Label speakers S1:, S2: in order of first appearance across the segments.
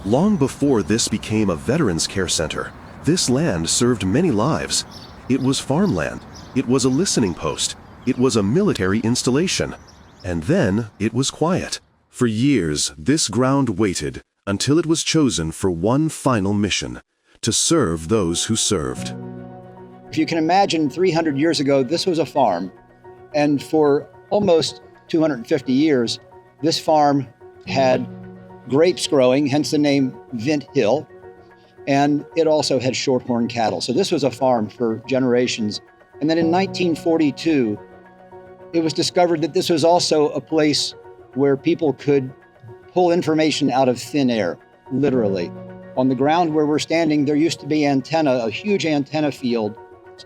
S1: Long before this became a Veterans Care Center, this land served many lives. It was farmland, it was a listening post, it was a military installation, and then it was quiet. For years, this ground waited until it was chosen for one final mission: to serve those who served.
S2: If you can imagine, 300 years ago, this was a farm, and for almost 250 years, this farm had grapes growing, hence the name Vint Hill, and it also had shorthorn cattle. So this was a farm for generations. And then in 1942, it was discovered that this was also a place where people could pull information out of thin air, literally. On the ground where we're standing, there used to be a huge antenna field.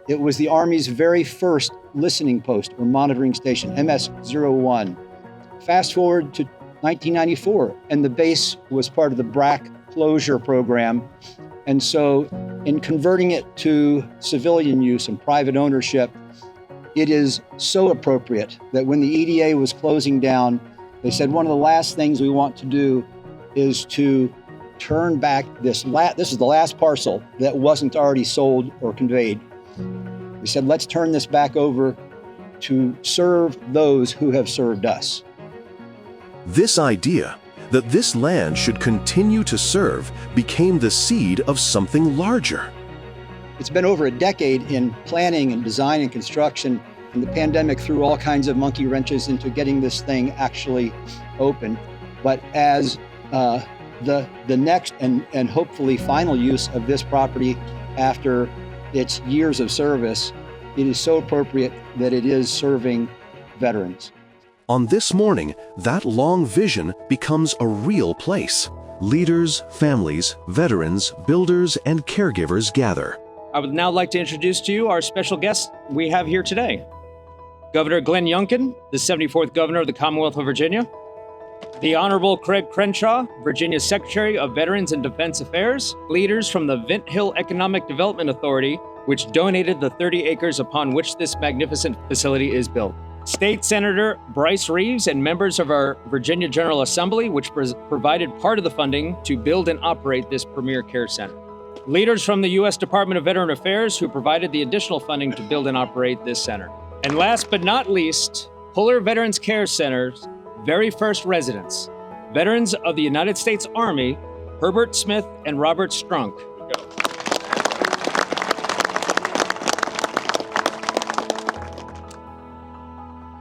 S2: It was the Army's very first listening post or monitoring station, MS-01. Fast forward to 1994, and the base was part of the BRAC closure program. And so in converting it to civilian use and private ownership, it is so appropriate that when the EDA was closing down, they said one of the last things we want to do is to turn back this is the last parcel that wasn't already sold or conveyed. We said, let's turn this back over to serve those who have served us.
S1: This idea that this land should continue to serve became the seed of something larger.
S2: It's been over a decade in planning and design and construction, and the pandemic threw all kinds of monkey wrenches into getting this thing actually open. But as the next and hopefully final use of this property after its years of service, it is so appropriate that it is serving veterans.
S1: On this morning, that long vision becomes a real place. Leaders, families, veterans, builders, and caregivers gather.
S3: I would now like to introduce to you our special guest we have here today. Governor Glenn Youngkin, the 74th Governor of the Commonwealth of Virginia. The Honorable Craig Crenshaw, Virginia's Secretary of Veterans and Defense Affairs. Leaders from the Vint Hill Economic Development Authority, which donated the 30 acres upon which this magnificent facility is built. State Senator Bryce Reeves and members of our Virginia General Assembly, which provided part of the funding to build and operate this premier care center. Leaders from the U.S. Department of Veteran Affairs, who provided the additional funding to build and operate this center. And last but not least, Puller Veterans Care Center's very first residents, veterans of the United States Army, Herbert Smith and Robert Strunk.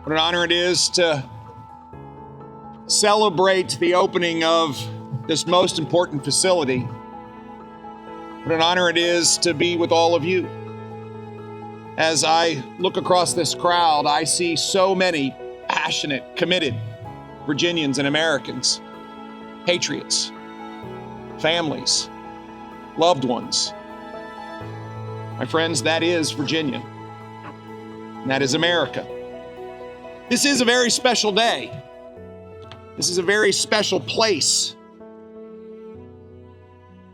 S4: What an honor it is to celebrate the opening of this most important facility. What an honor it is to be with all of you. As I look across this crowd, I see so many passionate, committed Virginians and Americans, patriots, families, loved ones. My friends, that is Virginia. And that is America. This is a very special day. This is a very special place.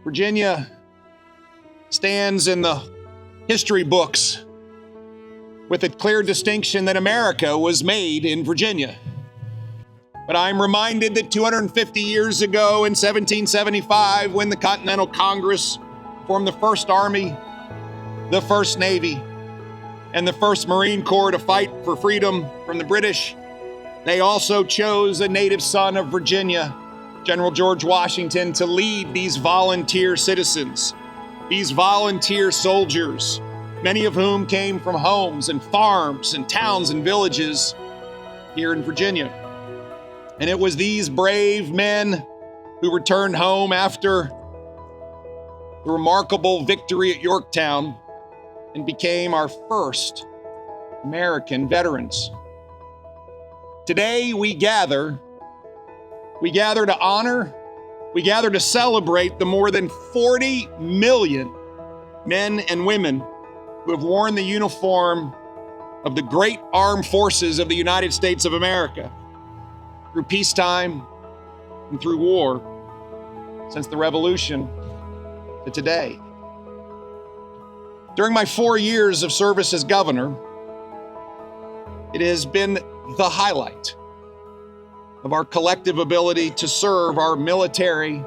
S4: Virginia stands in the history books with a clear distinction that America was made in Virginia. But I'm reminded that 250 years ago in 1775, when the Continental Congress formed the First Army, the First Navy, and the First Marine Corps to fight for freedom from the British, they also chose a native son of Virginia, General George Washington, to lead these volunteer citizens, these volunteer soldiers, many of whom came from homes and farms and towns and villages here in Virginia. And it was these brave men who returned home after the remarkable victory at Yorktown and became our first American veterans. Today we gather to honor, we gather to celebrate the more than 40 million men and women who have worn the uniform of the great armed forces of the United States of America through peacetime and through war since the Revolution to today. During my 4 years of service as governor, it has been the highlight of our collective ability to serve our military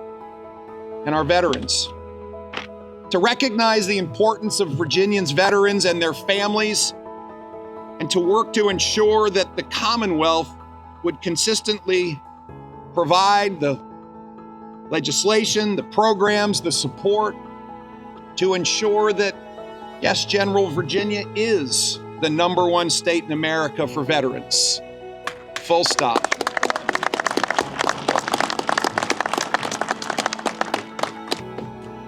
S4: and our veterans, to recognize the importance of Virginians' veterans and their families, and to work to ensure that the Commonwealth would consistently provide the legislation, the programs, the support to ensure that, yes, General, Virginia is the #1 state in America for veterans. Full stop.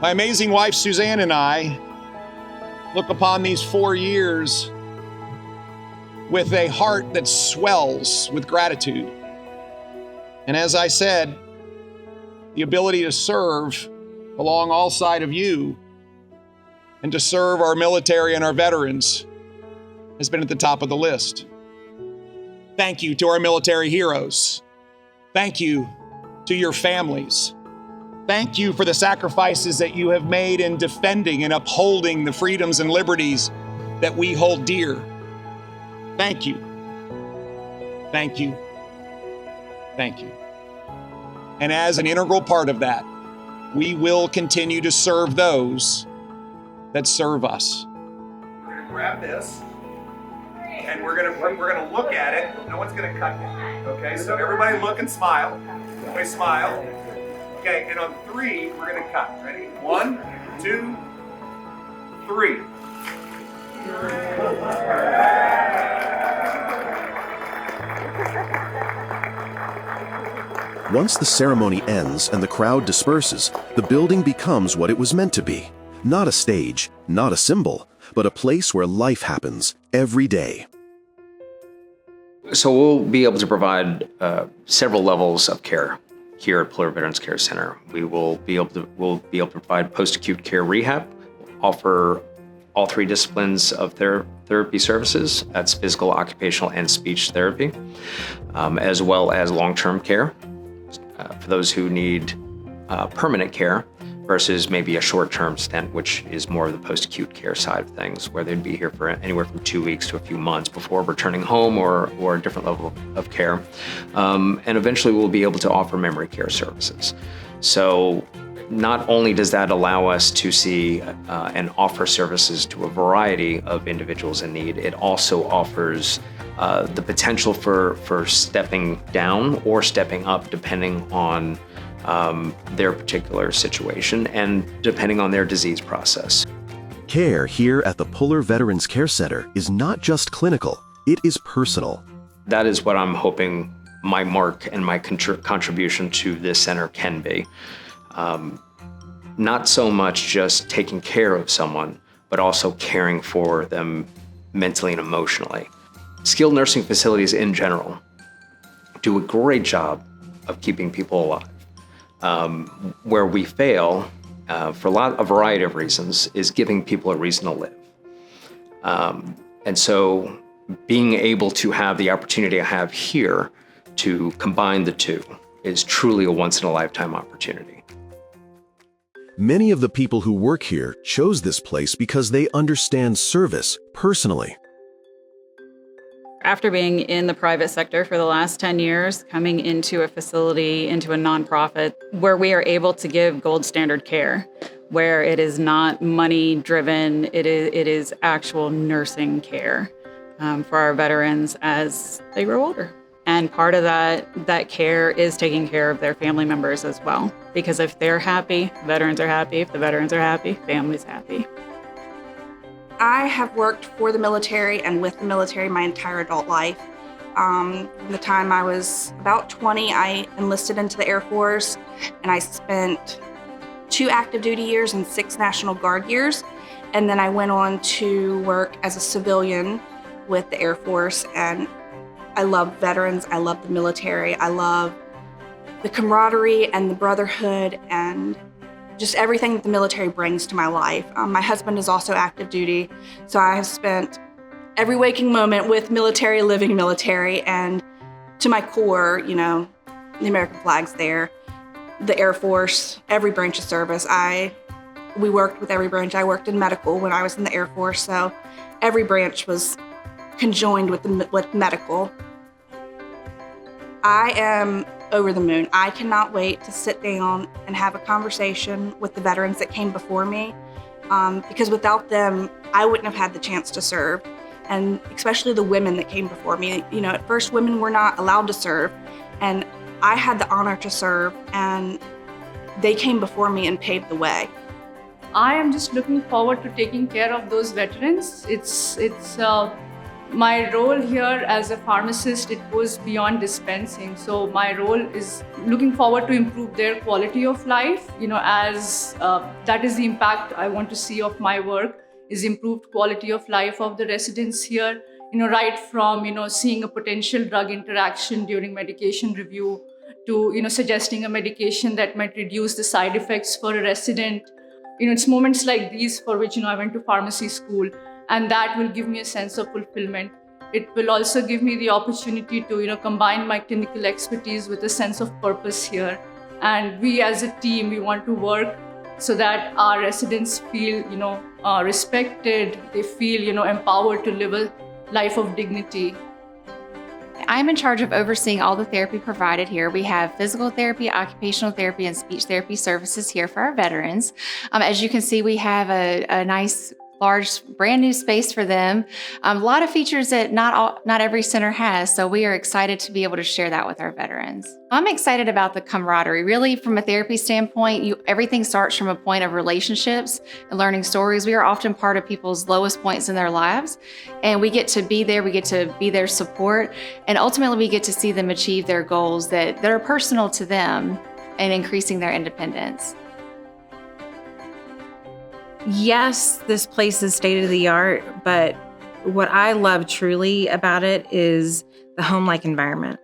S4: My amazing wife, Suzanne, and I look upon these 4 years with a heart that swells with gratitude. And as I said, the ability to serve along all sides of you and to serve our military and our veterans has been at the top of the list. Thank you to our military heroes. Thank you to your families. Thank you for the sacrifices that you have made in defending and upholding the freedoms and liberties that we hold dear. Thank you. Thank you. Thank you. And as an integral part of that, we will continue to serve those that serve us.
S5: We're gonna grab this, and we're gonna look at it. No one's gonna cut it. Okay, so everybody look and smile. Everybody smile. Okay, and on 3, we're gonna cut. Ready? 1, 2, 3.
S1: Once the ceremony ends and the crowd disperses, the building becomes what it was meant to be. Not a stage, not a symbol, but a place where life happens every day.
S6: So we'll be able to provide several levels of care here at Puller Veterans Care Center. We'll be able to provide post-acute care rehab, offer all 3 disciplines of therapy services. That's physical, occupational, and speech therapy, as well as long-term care for those who need permanent care versus maybe a short-term stint, which is more of the post-acute care side of things, where they'd be here for anywhere from 2 weeks to a few months before returning home or a different level of care. And eventually we'll be able to offer memory care services. So not only does that allow us to see and offer services to a variety of individuals in need, it also offers the potential for stepping down or stepping up depending on their particular situation and depending on their disease process.
S1: Care here at the Puller Veterans Care Center is not just clinical, it is personal.
S6: That is what I'm hoping my mark and my contribution to this center can be. Not so much just taking care of someone, but also caring for them mentally and emotionally. Skilled nursing facilities in general do a great job of keeping people alive. Where we fail, for a variety of reasons, is giving people a reason to live. And so being able to have the opportunity I have here to combine the two is truly a once-in-a-lifetime opportunity.
S1: Many of the people who work here chose this place because they understand service personally.
S7: After being in the private sector for the last 10 years, coming into a facility, into a nonprofit, where we are able to give gold standard care, where it is not money driven, it is actual nursing care for our veterans as they grow older. And part of that care is taking care of their family members as well. Because if they're happy, veterans are happy. If the veterans are happy, family's happy.
S8: I have worked for the military and with the military my entire adult life. From the time I was about 20, I enlisted into the Air Force, and I spent 2 active duty years and 6 National Guard years. And then I went on to work as a civilian with the Air Force, and I love veterans, I love the military, I love the camaraderie and the brotherhood and just everything that the military brings to my life. My husband is also active duty, so I have spent every waking moment with military, living military, and to my core, you know, the American flag's there, the Air Force, every branch of service. We worked with every branch. I worked in medical when I was in the Air Force, so every branch was conjoined with medical. I am over the moon. I cannot wait to sit down and have a conversation with the veterans that came before me, because without them, I wouldn't have had the chance to serve. And especially the women that came before me. You know, at first women were not allowed to serve, and I had the honor to serve, and they came before me and paved the way.
S9: I am just looking forward to taking care of those veterans. It's my role here as a pharmacist, it goes beyond dispensing. So my role is looking forward to improve their quality of life, as that is the impact I want to see of my work, is improved quality of life of the residents here, right from, seeing a potential drug interaction during medication review to, suggesting a medication that might reduce the side effects for a resident. It's moments like these for which, I went to pharmacy school, and that will give me a sense of fulfillment. It will also give me the opportunity to, combine my clinical expertise with a sense of purpose here. And we as a team, we want to work so that our residents feel, respected, they feel, empowered to live a life of dignity.
S10: I'm in charge of overseeing all the therapy provided here. We have physical therapy, occupational therapy, and speech therapy services here for our veterans. As you can see, we have a nice, large, brand new space for them. A lot of features that not every center has, so we are excited to be able to share that with our veterans. I'm excited about the camaraderie. Really, from a therapy standpoint, everything starts from a point of relationships and learning stories. We are often part of people's lowest points in their lives, and we get to be there, we get to be their support, and ultimately we get to see them achieve their goals that are personal to them and increasing their independence.
S11: Yes, this place is state of the art, but what I love truly about it is the home-like environment.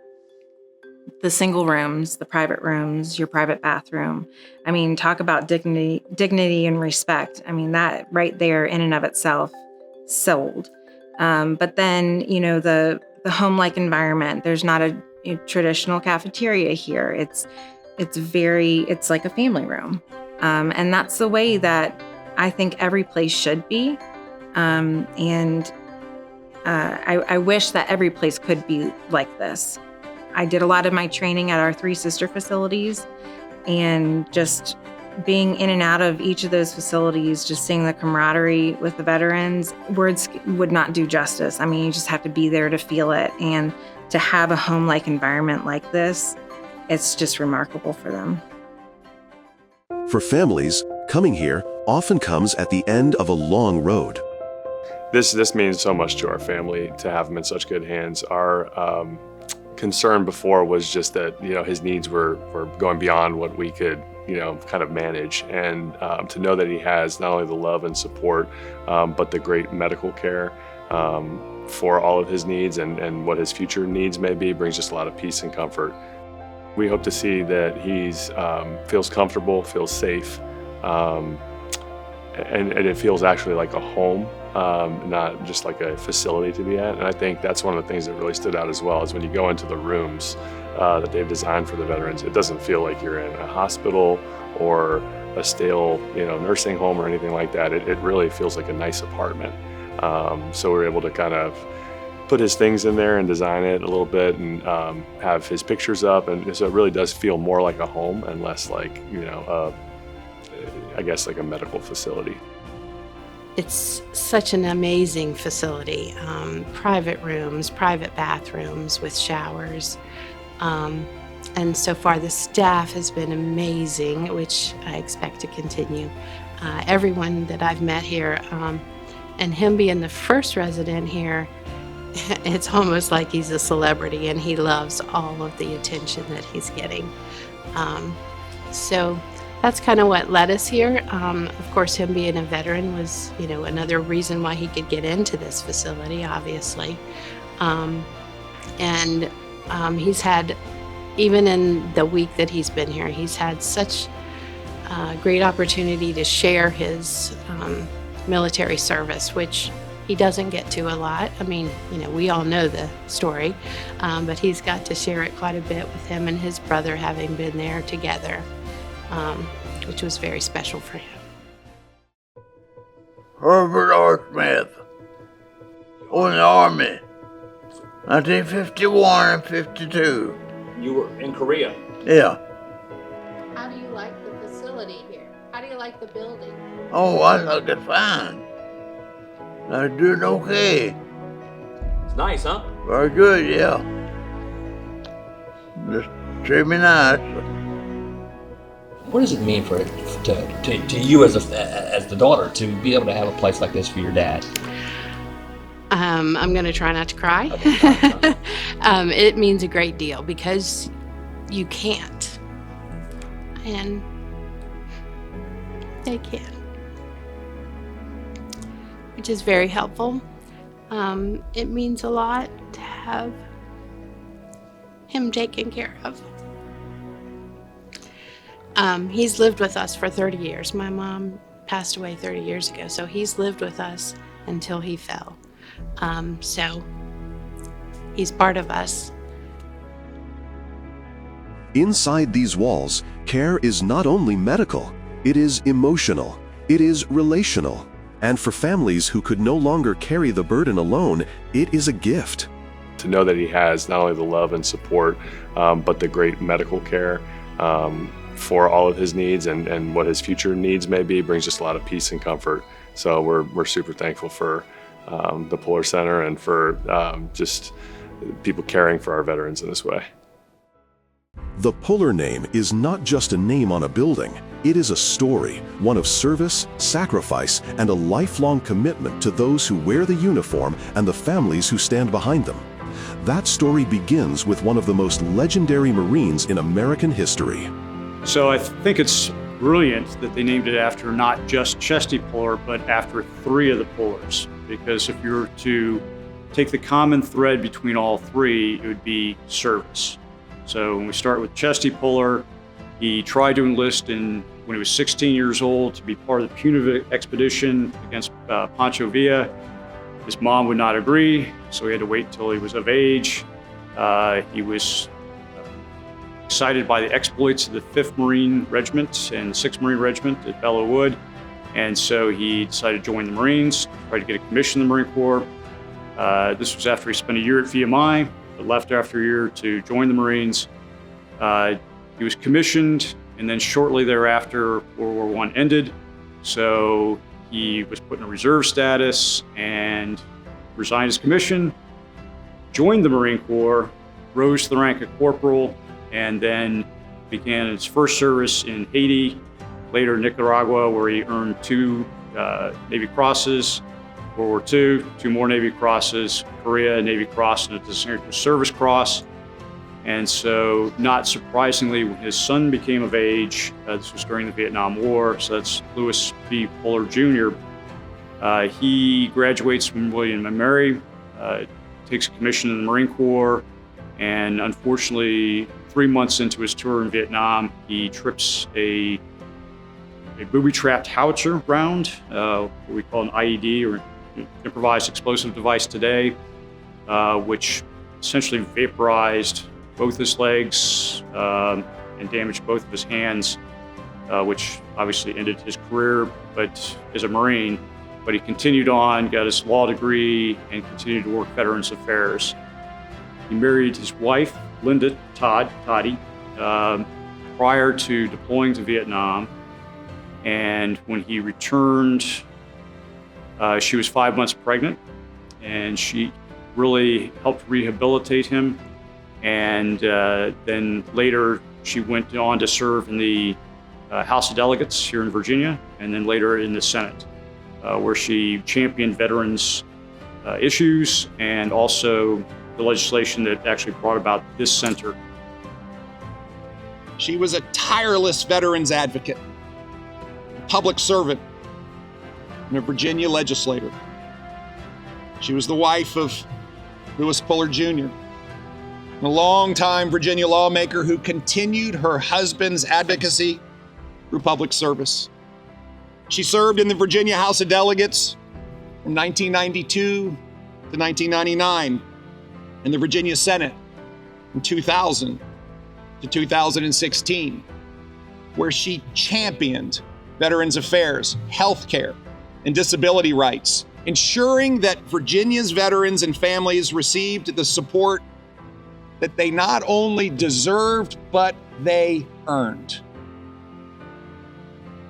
S11: The single rooms, the private rooms, your private bathroom. I mean, talk about dignity and respect. I mean, that right there in and of itself sold. But then, the home-like environment, there's not a traditional cafeteria here. It's like a family room. And that's the way that I think every place should be. I wish that every place could be like this. I did a lot of my training at our 3 sister facilities, and just being in and out of each of those facilities, just seeing the camaraderie with the veterans, words would not do justice. I mean, you just have to be there to feel it, and to have a home-like environment like this, it's just remarkable for them.
S1: For families, coming here often comes at the end of a long road.
S12: This means so much to our family to have him in such good hands. Our concern before was just that his needs were going beyond what we could kind of manage, and to know that he has not only the love and support but the great medical care for all of his needs and what his future needs may be brings just a lot of peace and comfort. We hope to see that he's feels comfortable, feels safe, and it feels actually like a home, not just like a facility to be at. And I think that's one of the things that really stood out as well, is when you go into the rooms that they've designed for the veterans, it doesn't feel like you're in a hospital or a stale nursing home or anything like that. It really feels like a nice apartment. So we're able to kind of put his things in there and design it a little bit, and have his pictures up, and so it really does feel more like a home and less like I guess like a medical facility.
S13: It's such an amazing facility. Private rooms, private bathrooms with showers, and so far the staff has been amazing, which I expect to continue. Everyone that I've met here, and him being the first resident here, it's almost like he's a celebrity, and he loves all of the attention that he's getting. So that's kind of what led us here. Of course, him being a veteran was, another reason why he could get into this facility, obviously. And he's had, even in the week that he's been here, he's had such a great opportunity to share his military service, which he doesn't get to a lot. I mean, we all know the story, but he's got to share it quite a bit with him and his brother, having been there together, which was very special for him.
S14: Herbert R. Smith was in the Army, 1951 and 52.
S3: You were in Korea.
S14: Yeah.
S13: How do you like the facility here? How do you like the building?
S14: Oh, I like it fine. I'm doing okay.
S3: It's nice, huh?
S14: Very good, yeah. Just treat me nice.
S15: What does it mean to you as the daughter to be able to have a place like this for your dad?
S13: I'm going to try not to cry. It means a great deal because you can't. And they can. Which is very helpful. It means a lot to have him taken care of. He's lived with us for 30 years. My mom passed away 30 years ago, so he's lived with us until he fell. So he's part of us.
S1: Inside these walls, care is not only medical, it is emotional, it is relational. And for families who could no longer carry the burden alone, it is a gift.
S12: To know that he has not only the love and support, but the great medical care for all of his needs and what his future needs may be brings just a lot of peace and comfort. So we're super thankful for the Puller Center and for just people caring for our veterans in this way.
S1: The Puller name is not just a name on a building. It is a story, one of service, sacrifice, and a lifelong commitment to those who wear the uniform and the families who stand behind them. That story begins with one of the most legendary Marines in American history.
S16: So I think it's brilliant that they named it after not just Chesty Puller, but after 3 of the Pullers. Because if you were to take the common thread between all 3, it would be service. So when we start with Chesty Puller, he tried to enlist when he was 16 years old to be part of the punitive expedition against Pancho Villa. His mom would not agree, so he had to wait until he was of age. He was excited by the exploits of the 5th Marine Regiment and the 6th Marine Regiment at Belleau Wood, and so he decided to join the Marines, tried to get a commission in the Marine Corps. This was after he spent a year at VMI, but left after a year to join the Marines. He was commissioned, and then shortly thereafter, World War I ended. So he was put in a reserve status and resigned his commission, joined the Marine Corps, rose to the rank of corporal, and then began his first service in Haiti, later Nicaragua, where he earned 2 Navy Crosses, World War II, 2 more Navy Crosses, Korea, Navy Cross, and a Distinguished Service Cross. And so, not surprisingly, when his son became of age, this was during the Vietnam War, so that's Lewis B. Puller Jr., he graduates from William & Mary, takes a commission in the Marine Corps, and unfortunately, 3 months into his tour in Vietnam, he trips a booby-trapped howitzer round, what we call an IED, or improvised explosive device today, which essentially vaporized both his legs and damaged both of his hands, which obviously ended his career, but as a Marine. But he continued on, got his law degree, and continued to work Veterans Affairs. He married his wife, Linda Toddy, prior to deploying to Vietnam. And when he returned, she was 5 months pregnant, and she really helped rehabilitate him. And then later, she went on to serve in the House of Delegates here in Virginia, and then later in the Senate, where she championed veterans' issues and also the legislation that actually brought about this center.
S4: She was a tireless veterans advocate, a public servant, and a Virginia legislator. She was the wife of Lewis Puller Jr., a longtime Virginia lawmaker who continued her husband's advocacy through public service. She served in the Virginia House of Delegates from 1992 to 1999, and the Virginia Senate from 2000 to 2016, where she championed veterans affairs, healthcare, and disability rights, ensuring that Virginia's veterans and families received the support that they not only deserved, but they earned.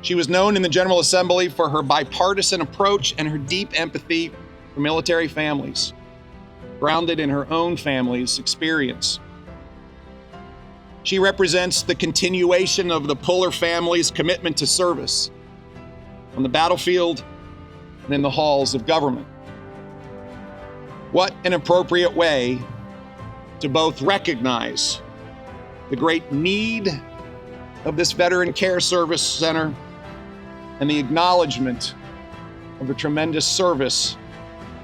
S4: She was known in the General Assembly for her bipartisan approach and her deep empathy for military families, grounded in her own family's experience. She represents the continuation of the Puller family's commitment to service on the battlefield and in the halls of government. What an appropriate way to both recognize the great need of this Veteran Care Service Center and the acknowledgement of the tremendous service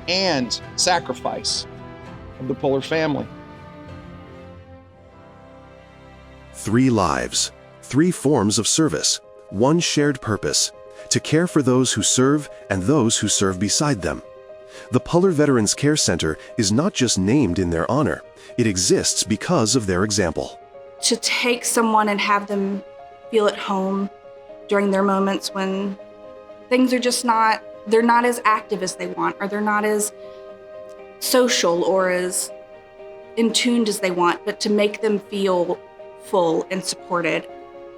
S4: and sacrifice of the Puller family.
S1: 3 lives, 3 forms of service, 1 shared purpose, to care for those who serve and those who serve beside them. The Puller Veterans Care Center is not just named in their honor, it exists because of their example.
S8: To take someone and have them feel at home during their moments when things are just they're not as active as they want, or they're not as social or as in tuned as they want, but to make them feel full and supported,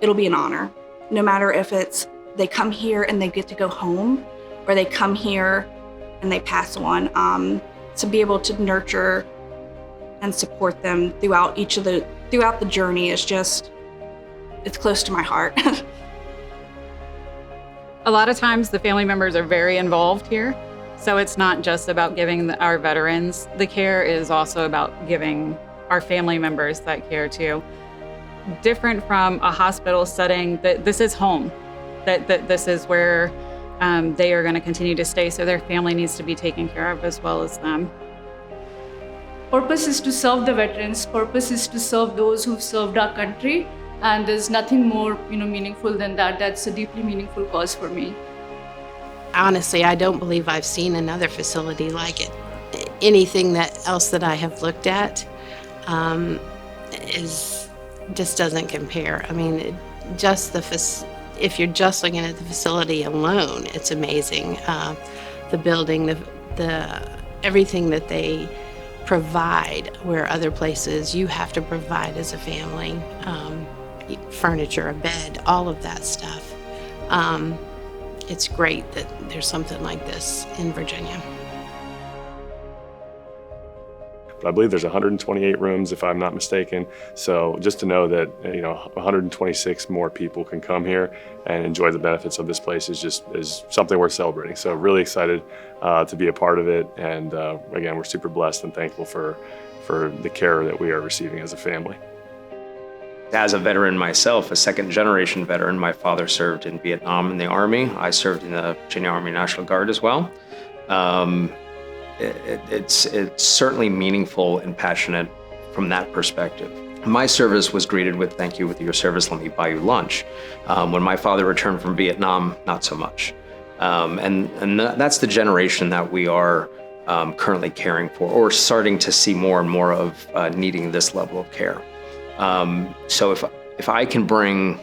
S8: it'll be an honor. No matter if it's they come here and they get to go home, or they come here and they pass on, to be able to nurture and support them throughout the journey is just, it's close to my heart.
S7: A lot of times the family members are very involved here. So it's not just about giving our veterans the care, it is also about giving our family members that care too. Different from a hospital setting, that this is home, that this is where they are going to continue to stay, so their family needs to be taken care of as well as them.
S9: Purpose is to serve the veterans. Purpose is to serve those who've served our country. And there's nothing more, meaningful than that. That's a deeply meaningful cause for me.
S13: Honestly, I don't believe I've seen another facility like it. Anything else that I have looked at just doesn't compare. I mean, if you're just looking at the facility alone, it's amazing. The building, the everything that they provide, where other places you have to provide as a family. Furniture, a bed, all of that stuff. It's great that there's something like this in Virginia.
S12: But I believe there's 128 rooms, if I'm not mistaken. So just to know that 126 more people can come here and enjoy the benefits of this place is something worth celebrating. So really excited to be a part of it. And again, we're super blessed and thankful for the care that we are receiving as a family.
S6: As a veteran myself, a second-generation veteran, my father served in Vietnam in the Army. I served in the Virginia Army National Guard as well. It's certainly meaningful and passionate from that perspective. My service was greeted with, "Thank you with your service, let me buy you lunch." When my father returned from Vietnam, not so much. And that's the generation that we are currently caring for, or starting to see more and more of needing this level of care. So if I can bring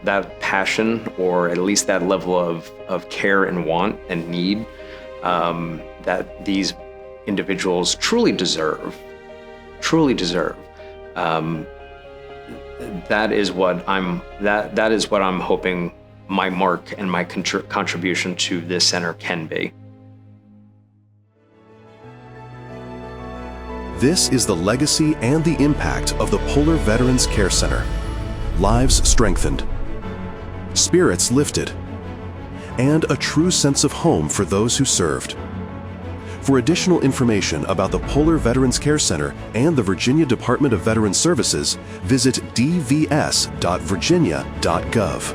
S6: that passion, or at least that level of care and want and need that these individuals truly deserve, that is what I'm hoping my mark and my contribution to this center can be.
S1: This is the legacy and the impact of the Puller Veterans Care Center. Lives strengthened, spirits lifted, and a true sense of home for those who served. For additional information about the Puller Veterans Care Center and the Virginia Department of Veterans Services, visit dvs.virginia.gov.